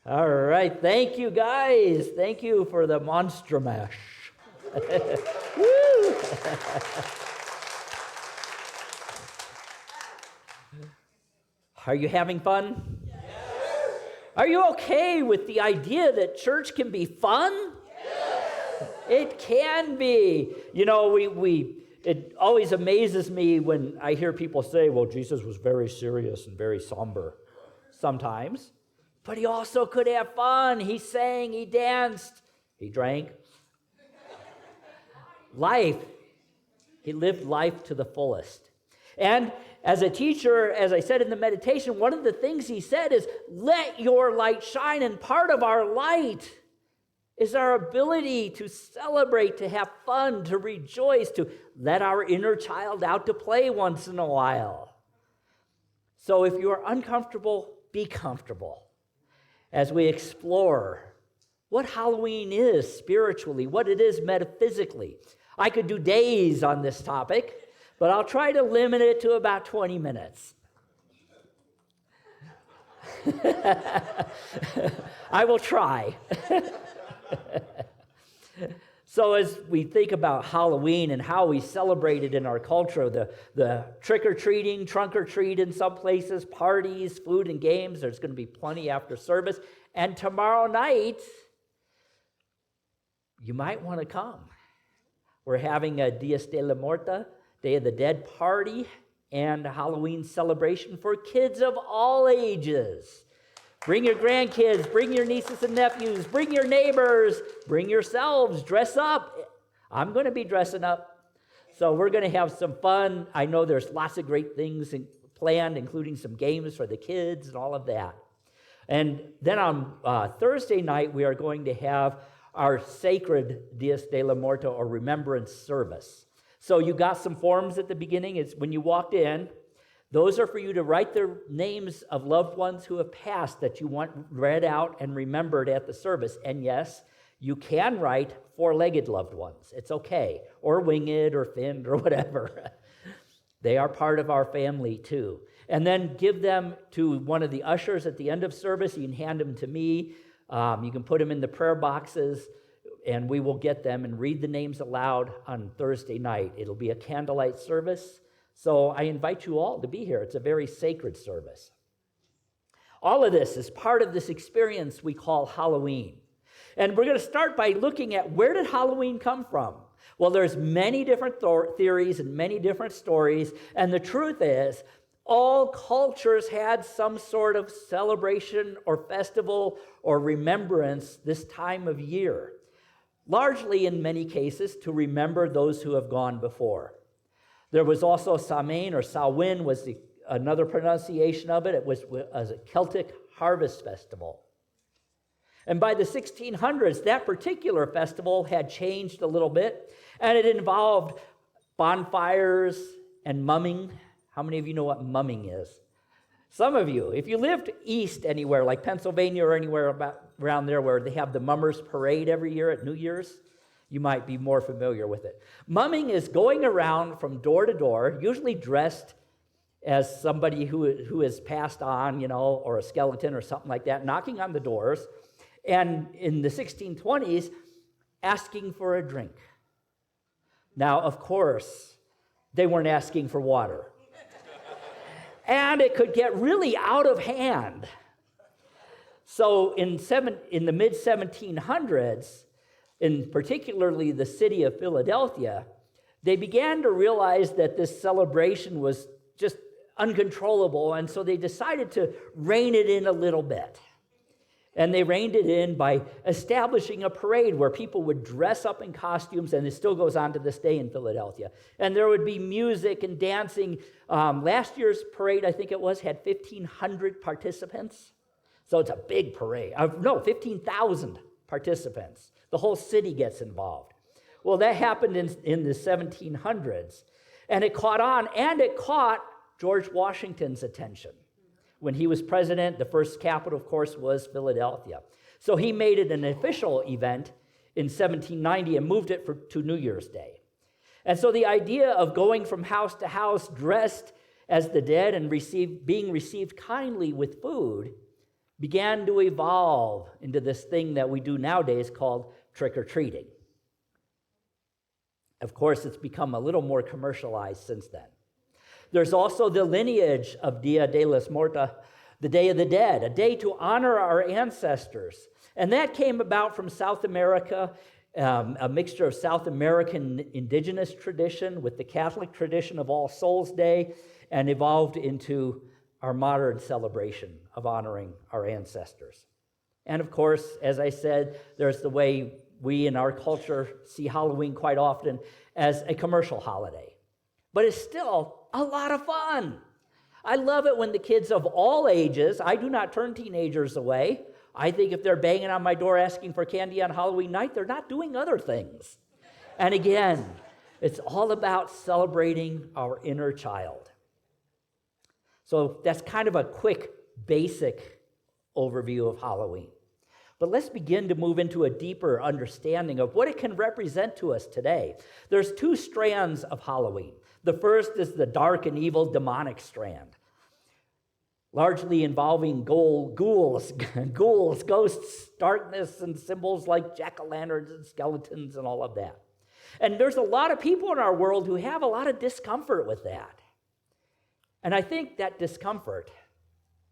All right, thank you guys. Thank you for the monster mash. Woo! Are you having fun? Yes. Are you okay with the idea that church can be fun? Yes. It can be. You know, it always amazes me when I hear people say, well, Jesus was very serious and very somber sometimes. But he also could have fun. He sang, he danced, he drank. Life. He lived life to the fullest. And as a teacher, as I said in the meditation, one of the things he said is, let your light shine. And part of our light is our ability to celebrate, to have fun, to rejoice, to let our inner child out to play once in a while. So if you are uncomfortable, be comfortable as we explore what Halloween is spiritually, what it is metaphysically. I could do days on this topic, but I'll try to limit it to about 20 minutes. I will try. So as we think about Halloween and how we celebrate it in our culture, the trick-or-treating, trunk-or-treat in some places, parties, food and games, there's going to be plenty after service. And tomorrow night, you might want to come. We're having a Dias de la Muerta, Day of the Dead party, and a Halloween celebration for kids of all ages. Bring your grandkids, bring your nieces and nephews, bring your neighbors, bring yourselves, dress up. I'm going to be dressing up. So we're going to have some fun. I know there's lots of great things planned, including some games for the kids and all of that. And then on Thursday night, we are going to have our sacred Dias de la Muerta, or remembrance service. So you got some forms at the beginning. It's when you walked in. Those are for you to write the names of loved ones who have passed that you want read out and remembered at the service. And yes, you can write four-legged loved ones. It's okay. Or winged or finned or whatever. They are part of our family too. And then give them to one of the ushers at the end of service. You can hand them to me. You can put them in the prayer boxes, and we will get them and read the names aloud on Thursday night. It'll be a candlelight service. So I invite you all to be here. It's a very sacred service. All of this is part of this experience we call Halloween. And we're going to start by looking at, where did Halloween come from? Well, there's many different theories and many different stories. And the truth is, all cultures had some sort of celebration or festival or remembrance this time of year. Largely, in many cases, to remember those who have gone before. There was also Samhain, or Samhain was another pronunciation of it. It was a Celtic harvest festival. And by the 1600s, that particular festival had changed a little bit, and it involved bonfires and mumming. How many of you know what mumming is? Some of you. If you lived east anywhere, like Pennsylvania or anywhere around there where they have the Mummers Parade every year at New Year's, you might be more familiar with it. Mumming is going around from door to door, usually dressed as somebody who has passed on, or a skeleton or something like that, knocking on the doors, and in the 1620s, asking for a drink. Now, of course, they weren't asking for water. And it could get really out of hand. So in the mid-1700s, in particularly the city of Philadelphia, they began to realize that this celebration was just uncontrollable, and so they decided to rein it in a little bit. And they reined it in by establishing a parade where people would dress up in costumes, and it still goes on to this day in Philadelphia. And there would be music and dancing. Last year's parade, I think it was, had 1,500 participants. So it's a big parade. 15,000 participants. The whole city gets involved. Well, that happened in the 1700s. And it caught on, and it caught George Washington's attention. When he was president, the first capital, of course, was Philadelphia. So he made it an official event in 1790 and moved it to New Year's Day. And so the idea of going from house to house dressed as the dead and being received kindly with food began to evolve into this thing that we do nowadays called trick-or-treating. Of course, it's become a little more commercialized since then. There's also the lineage of Dia de los Muertos, the Day of the Dead, a day to honor our ancestors. And that came about from South America, a mixture of South American indigenous tradition with the Catholic tradition of All Souls Day, and evolved into our modern celebration of honoring our ancestors. And of course, as I said, there's the way we in our culture see Halloween quite often as a commercial holiday. But it's still a lot of fun. I love it when the kids of all ages, I do not turn teenagers away. I think if they're banging on my door asking for candy on Halloween night, they're not doing other things. And again, it's all about celebrating our inner child. So that's kind of a quick, basic overview of Halloween. But let's begin to move into a deeper understanding of what it can represent to us today. There's two strands of Halloween. The first is the dark and evil demonic strand, largely involving ghouls, ghosts, darkness, and symbols like jack-o'-lanterns and skeletons and all of that. And there's a lot of people in our world who have a lot of discomfort with that. And I think that discomfort,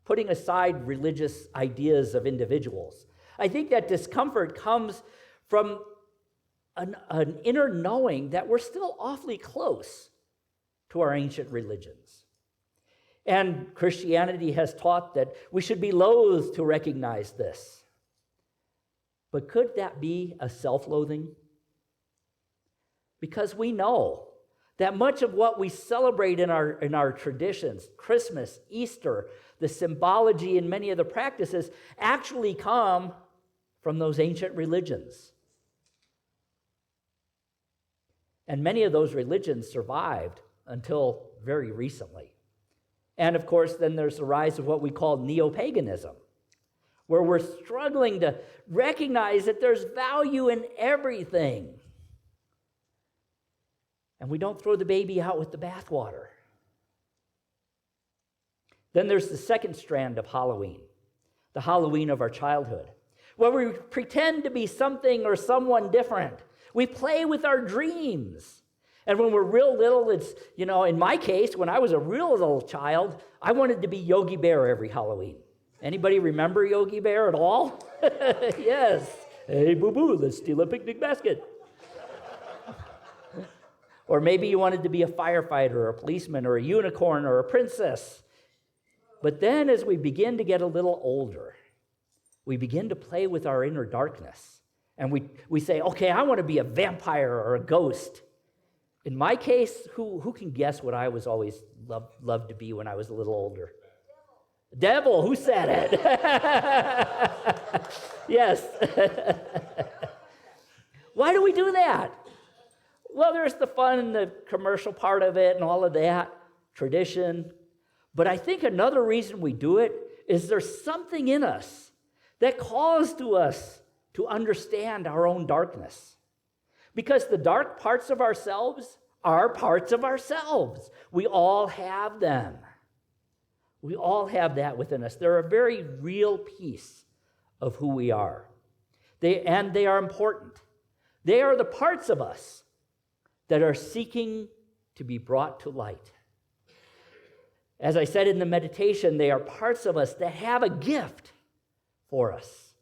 putting aside religious ideas of individuals, I think that discomfort comes from an inner knowing that we're still awfully close to our ancient religions. And Christianity has taught that we should be loath to recognize this. But could that be a self-loathing? Because we know that much of what we celebrate in our traditions, Christmas, Easter, the symbology and many of the practices actually come from those ancient religions. And many of those religions survived until very recently. And of course, then there's the rise of what we call neo-paganism, where we're struggling to recognize that there's value in everything. And we don't throw the baby out with the bathwater. Then there's the second strand of Halloween, the Halloween of our childhood, where we pretend to be something or someone different. We play with our dreams. And when we're real little, it's, in my case, when I was a real little child, I wanted to be Yogi Bear every Halloween. Anybody remember Yogi Bear at all? Yes. Hey, boo-boo, let's steal a picnic basket. Or maybe you wanted to be a firefighter or a policeman or a unicorn or a princess. But then as we begin to get a little older, we begin to play with our inner darkness. And we say, okay, I want to be a vampire or a ghost. In my case, who can guess what I was always loved to be when I was a little older? Devil, who said it? Yes. Why do we do that? Well, there's the fun and the commercial part of it and all of that, tradition. But I think another reason we do it is there's something in us that calls to us to understand our own darkness. Because the dark parts of ourselves are parts of ourselves. We all have them. We all have that within us. They're a very real piece of who we are. They are important. They are the parts of us that are seeking to be brought to light. As I said in the meditation, they are parts of us that have a gift for us,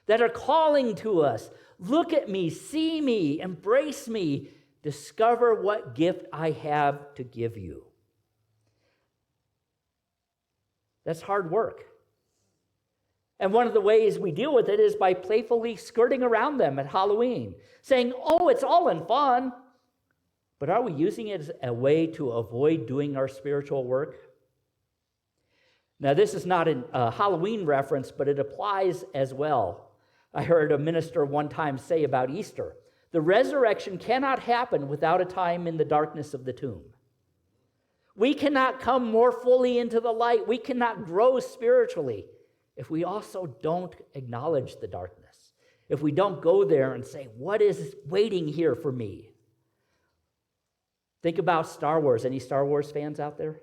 that are calling to us, look at me, see me, embrace me, discover what gift I have to give you. That's hard work. And one of the ways we deal with it is by playfully skirting around them at Halloween, saying, oh, it's all in fun. But are we using it as a way to avoid doing our spiritual work? Now, this is not a Halloween reference, but it applies as well. I heard a minister one time say about Easter, the resurrection cannot happen without a time in the darkness of the tomb. We cannot come more fully into the light. We cannot grow spiritually if we also don't acknowledge the darkness, if we don't go there and say, what is waiting here for me? Think about Star Wars. Any Star Wars fans out there?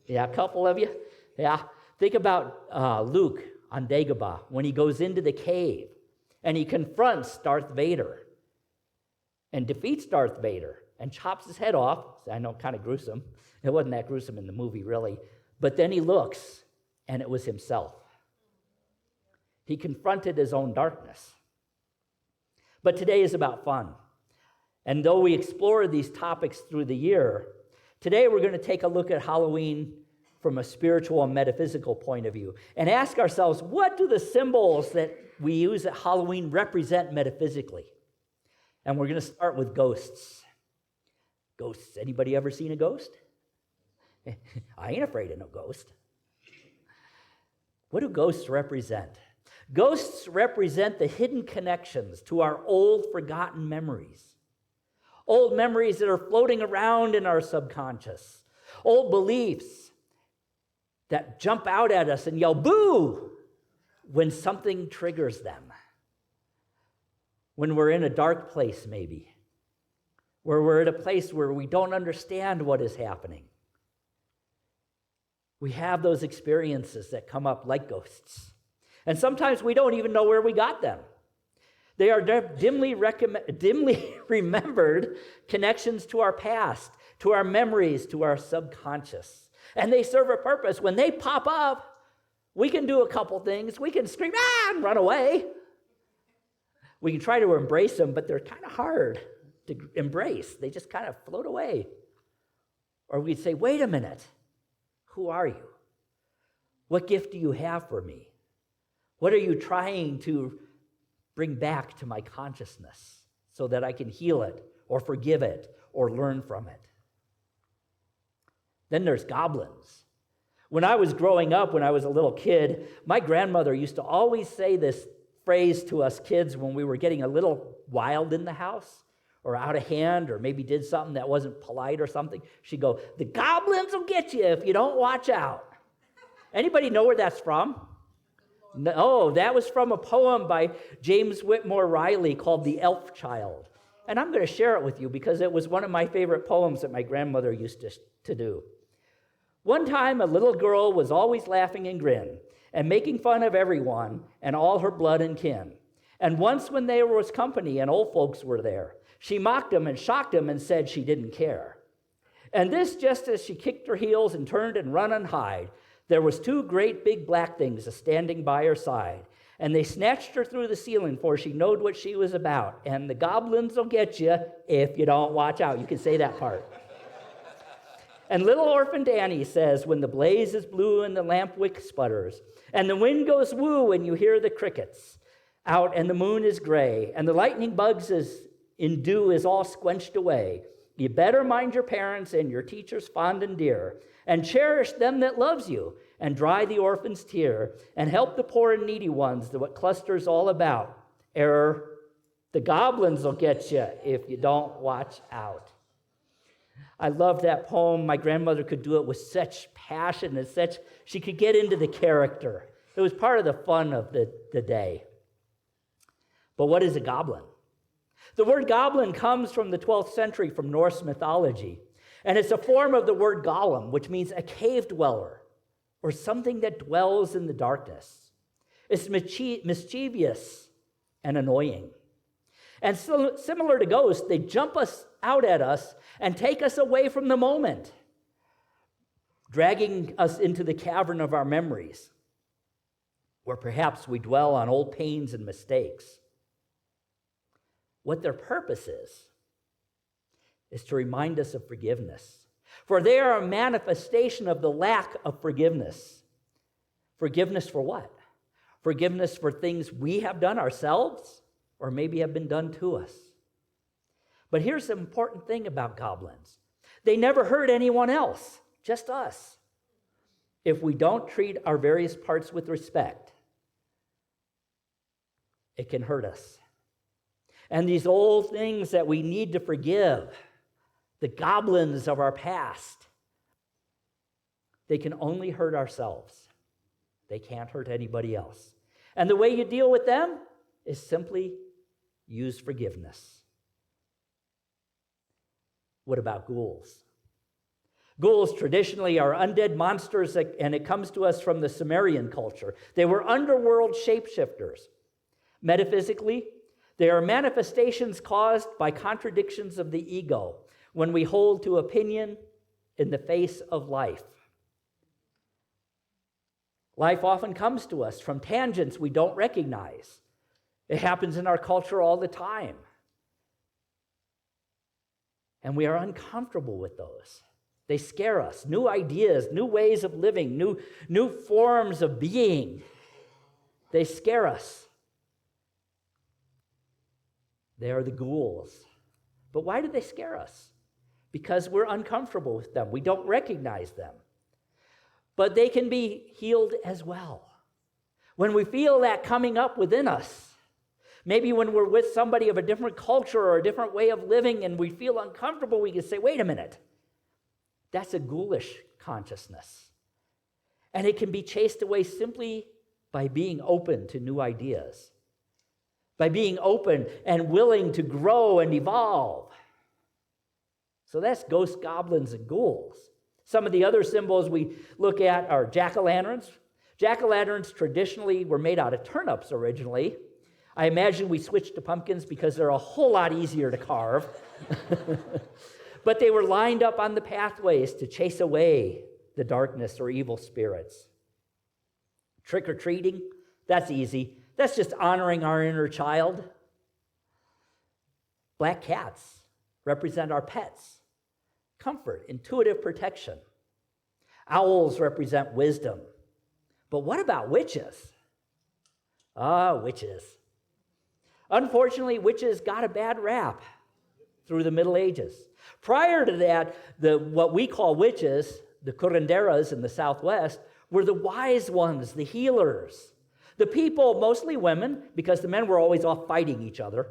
Yeah, a couple of you. Yeah. Think about Luke on Dagobah when he goes into the cave and he confronts Darth Vader and defeats Darth Vader and chops his head off. I know, kind of gruesome. It wasn't that gruesome in the movie, really. But then he looks, and it was himself. He confronted his own darkness. But today is about fun. And though we explore these topics through the year, today we're going to take a look at Halloween from a spiritual and metaphysical point of view and ask ourselves, what do the symbols that we use at Halloween represent metaphysically? And we're going to start with ghosts. Ghosts. Anybody ever seen a ghost? I ain't afraid of no ghost. What do ghosts represent? Ghosts represent the hidden connections to our old, forgotten memories. Old memories that are floating around in our subconscious. Old beliefs that jump out at us and yell, boo, when something triggers them. When we're in a dark place, maybe. Where we're at a place where we don't understand what is happening. We have those experiences that come up like ghosts. And sometimes we don't even know where we got them. They are dimly remembered connections to our past, to our memories, to our subconscious. And they serve a purpose. When they pop up, we can do a couple things. We can scream, and run away. We can try to embrace them, but they're kind of hard to embrace. They just kind of float away. Or we'd say, wait a minute. Who are you? What gift do you have for me? What are you trying to bring back to my consciousness so that I can heal it or forgive it or learn from it? Then there's goblins. When I was growing up, when I was a little kid, my grandmother used to always say this phrase to us kids when we were getting a little wild in the house or out of hand or maybe did something that wasn't polite or something. She'd go, the goblins will get you if you don't watch out. Anybody know where that's from? No, that was from a poem by James Whitmore Riley called The Elf Child. And I'm going to share it with you because it was one of my favorite poems that my grandmother used to do. One time, a little girl was always laughing and grin and making fun of everyone and all her blood and kin. And once when there was company and old folks were there, she mocked them and shocked them and said she didn't care. And this just as she kicked her heels and turned and run and hide, there was two great big black things a-standing by her side. And they snatched her through the ceiling, for she knowed what she was about. And the goblins will get you if you don't watch out. You can say that part. And little orphan Danny says, when the blaze is blue and the lamp wick sputters, and the wind goes woo and you hear the crickets out and the moon is gray, and the lightning bugs in dew is all squenched away, you better mind your parents and your teachers fond and dear, and cherish them that loves you, and dry the orphan's tear, and help the poor and needy ones that what cluster's all about. The goblins will get you if you don't watch out. I love that poem. My grandmother could do it with such passion and she could get into the character. It was part of the fun of the day. But what is a goblin? The word goblin comes from the 12th century from Norse mythology. And it's a form of the word golem, which means a cave dweller or something that dwells in the darkness. It's mischievous and annoying. And so, similar to ghosts, they jump us out at us and take us away from the moment, dragging us into the cavern of our memories, where perhaps we dwell on old pains and mistakes. What their purpose is to remind us of forgiveness. For they are a manifestation of the lack of forgiveness. Forgiveness for what? Forgiveness for things we have done ourselves or maybe have been done to us. But here's the important thing about goblins. They never hurt anyone else, just us. If we don't treat our various parts with respect, it can hurt us. And these old things that we need to forgive, the goblins of our past, they can only hurt ourselves. They can't hurt anybody else. And the way you deal with them is simply use forgiveness. What about ghouls? Ghouls traditionally are undead monsters, and it comes to us from the Sumerian culture. They were underworld shapeshifters. Metaphysically, they are manifestations caused by contradictions of the ego when we hold to opinion in the face of life. Life often comes to us from tangents we don't recognize. It happens in our culture all the time. And we are uncomfortable with those. They scare us. New ideas, new ways of living, new forms of being. They scare us. They are the ghouls. But why do they scare us? Because we're uncomfortable with them. We don't recognize them. But they can be healed as well. When we feel that coming up within us, maybe when we're with somebody of a different culture or a different way of living and we feel uncomfortable, we can say, wait a minute, that's a ghoulish consciousness. And it can be chased away simply by being open to new ideas, by being open and willing to grow and evolve. So that's ghosts, goblins, and ghouls. Some of the other symbols we look at are jack-o'-lanterns. Jack-o'-lanterns traditionally were made out of turnips originally. I imagine we switched to pumpkins because they're a whole lot easier to carve. But they were lined up on the pathways to chase away the darkness or evil spirits. Trick-or-treating, that's easy. That's just honoring our inner child. Black cats represent our pets. Comfort, intuitive protection. Owls represent wisdom. But what about witches? Witches. Unfortunately, witches got a bad rap through the Middle Ages. Prior to that, what we call witches, the curanderas in the Southwest, were the wise ones, the healers. The people, mostly women, because the men were always off fighting each other,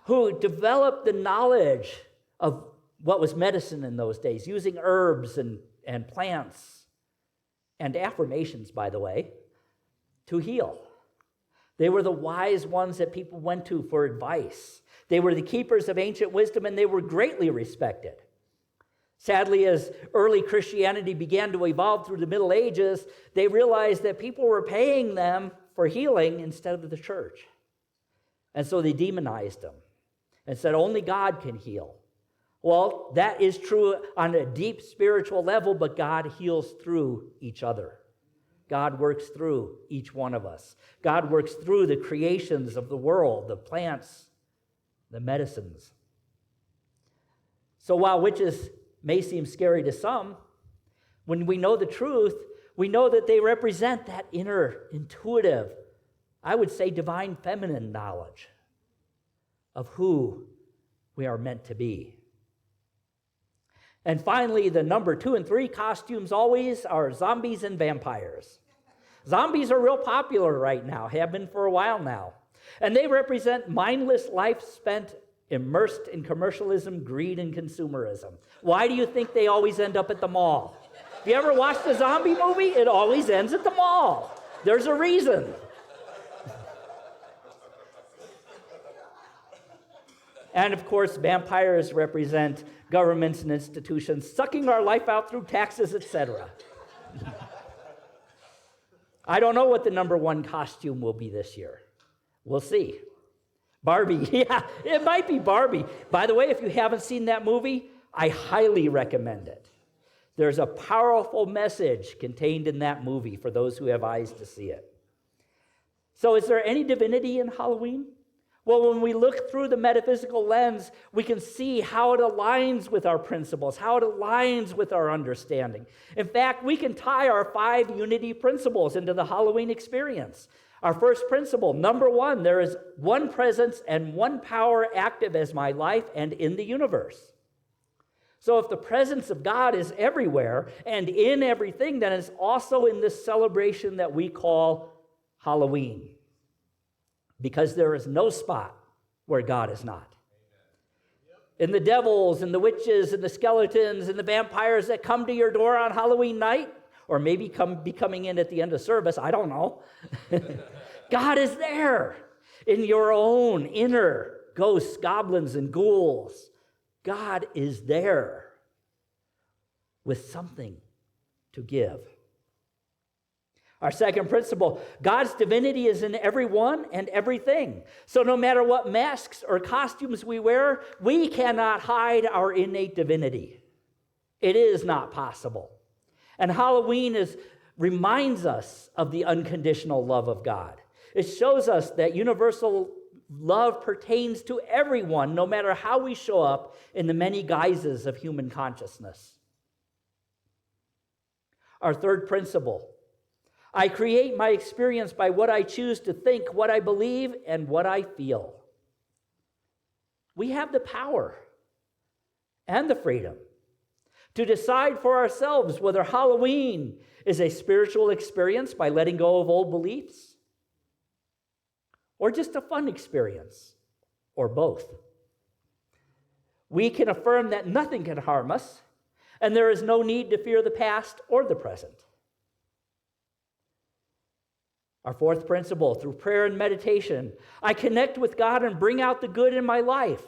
who developed the knowledge of what was medicine in those days, using herbs and plants and affirmations, by the way, to heal. They were the wise ones that people went to for advice. They were the keepers of ancient wisdom, and they were greatly respected. Sadly, as early Christianity began to evolve through the Middle Ages, they realized that people were paying them for healing instead of the church. And so they demonized them and said only God can heal. Well, that is true on a deep spiritual level, but God heals through each other. God works through each one of us. God works through the creations of the world, the plants, the medicines. So while witches may seem scary to some, when we know the truth, we know that they represent that inner, intuitive, I would say divine feminine knowledge of who we are meant to be. And finally, the number 2 and 3 costumes always are zombies and vampires. Zombies are real popular right now, have been for a while now. And they represent mindless life spent immersed in commercialism, greed, and consumerism. Why do you think they always end up at the mall? If you ever watched a zombie movie, it always ends at the mall. There's a reason. And of course, vampires represent governments and institutions sucking our life out through taxes, etc. I don't know what the number 1 costume will be this year. We'll see. Barbie, yeah, it might be Barbie. By the way, if you haven't seen that movie, I highly recommend it. There's a powerful message contained in that movie for those who have eyes to see it. So is there any divinity in Halloween? Well, when we look through the metaphysical lens, we can see how it aligns with our principles, how it aligns with our understanding. In fact, we can tie our 5 unity principles into the Halloween experience. Our first principle, number 1, there is one presence and one power active as my life and in the universe. So if the presence of God is everywhere and in everything, then it's also in this celebration that we call Halloween. Because there is no spot where God is not. And the devils and the witches and the skeletons and the vampires that come to your door on Halloween night, or maybe be coming in at the end of service, I don't know. God is there in your own inner ghosts, goblins, and ghouls. God is there. with something to give. Our second principle, God's divinity is in everyone and everything. So no matter what masks or costumes we wear, we cannot hide our innate divinity. It is not possible. And Halloween reminds us of the unconditional love of God. It shows us that universal love pertains to everyone, no matter how we show up in the many guises of human consciousness. Our third principle, I create my experience by what I choose to think, what I believe, and what I feel. We have the power and the freedom to decide for ourselves whether Halloween is a spiritual experience by letting go of old beliefs, or just a fun experience, or both. We can affirm that nothing can harm us, and there is no need to fear the past or the present. Our fourth principle, through prayer and meditation, I connect with God and bring out the good in my life.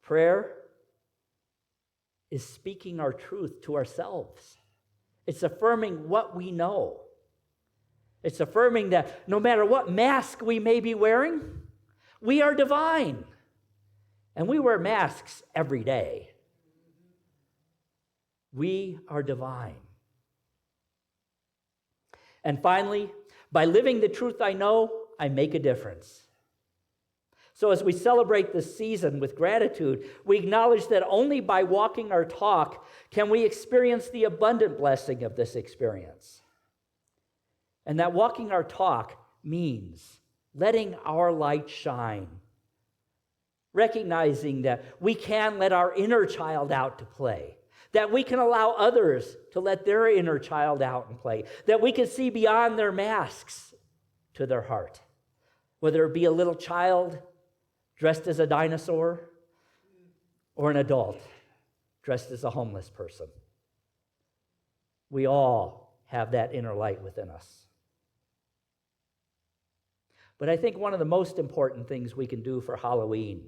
Prayer is speaking our truth to ourselves. It's affirming what we know. It's affirming that no matter what mask we may be wearing, we are divine. And we wear masks every day. We are divine. And finally, by living the truth I know, I make a difference. So as we celebrate this season with gratitude, we acknowledge that only by walking our talk can we experience the abundant blessing of this experience. And that walking our talk means letting our light shine, recognizing that we can let our inner child out to play, that we can allow others to let their inner child out and play, that we can see beyond their masks to their heart, whether it be a little child dressed as a dinosaur or an adult dressed as a homeless person. We all have that inner light within us. But I think one of the most important things we can do for Halloween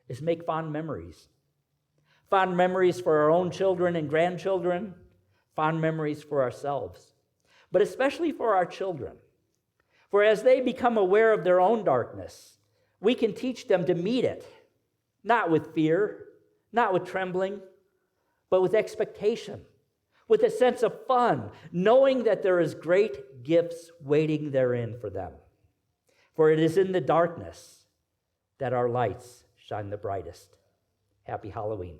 is make fond memories. Fond memories for our own children and grandchildren, fond memories for ourselves, but especially for our children. For as they become aware of their own darkness, we can teach them to meet it, not with fear, not with trembling, but with expectation, with a sense of fun, knowing that there is great gifts waiting therein for them. For it is in the darkness that our lights shine the brightest. Happy Halloween.